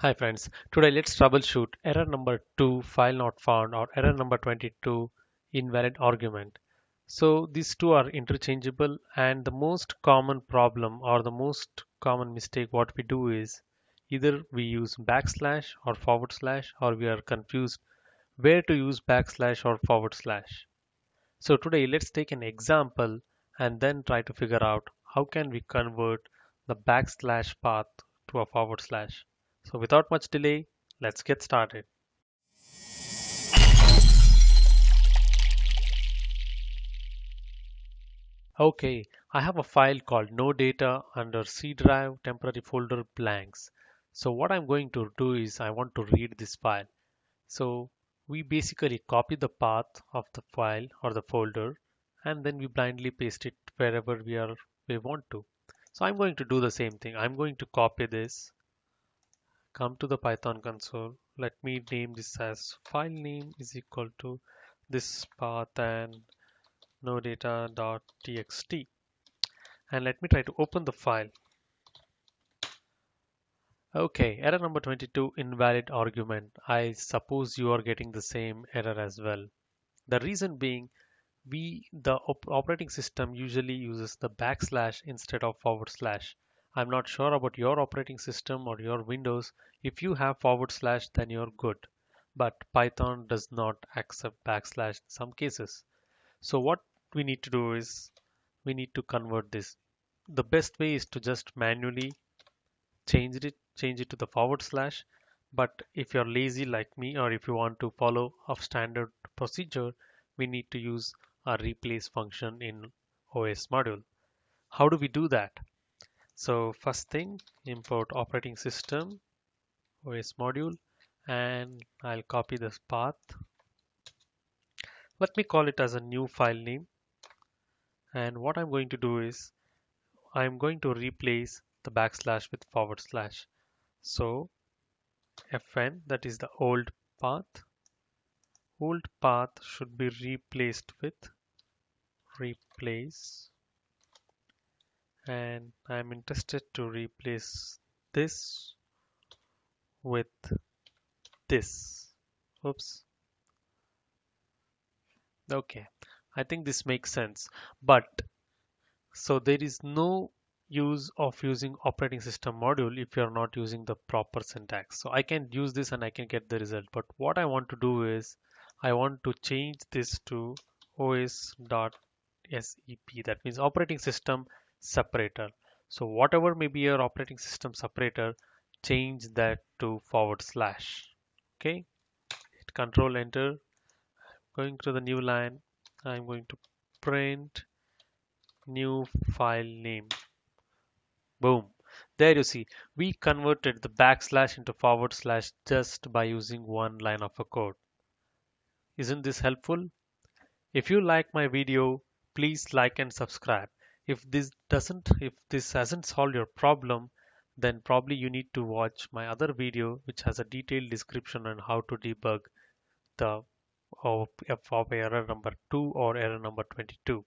Hi friends, today let's troubleshoot error number 2 file not found or error number 22 invalid argument. So these two are interchangeable and the most common problem or the most common mistake what we do is either we use backslash or forward slash or we are confused where to use backslash or forward slash. So today let's take an example and then try to figure out how can we convert the backslash path to a forward slash. So without much delay, let's get started. Okay, I have a file called no data under C drive temporary folder blanks. So what I'm going to do is I want to read this file. So we basically copy the path of the file or the folder and then we blindly paste it wherever we want to. So I'm going to do the same thing. I'm going to copy this, come to the Python console. Let me name this as file name is equal to this path and no data.txt. And let me try to open the file. Okay, error number 22, invalid argument. I suppose you are getting the same error as well. The reason being, the operating system usually uses the backslash instead of forward slash. I'm not sure about your operating system or your Windows. If you have forward slash, then you're good. But Python does not accept backslash in some cases. So what we need to do is we need to convert this. The best way is to just manually change it to the forward slash. But if you're lazy like me, or if you want to follow a standard procedure, we need to use a replace function in OS module. How do we do that? So first thing, import operating system OS module, and I'll copy this path. Let me call it as a new file name. And what I'm going to do is I'm going to replace the backslash with forward slash. So fn, that is the old path. Old path should be replaced with replace, and I'm interested to replace this with this. Oops. Okay, I think this makes sense. But so there is no use of using operating system module if you're not using the proper syntax. So I can use this and I can get the result. But what I want to do is I want to change this to os.sep. That means operating system separator. So whatever may be your operating system separator, change that to forward slash. Okay, hit control enter. Going to the new line, I'm going to print new file name. Boom. There you see, we converted the backslash into forward slash just by using one line of a code. Isn't this helpful? If you like my video, please like and subscribe. If this hasn't solved your problem, then probably you need to watch my other video which has a detailed description on how to debug the of error number 2 or error number 22.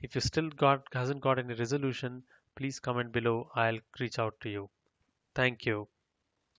If you still hasn't got any resolution, please comment below. I'll reach out to you. Thank you.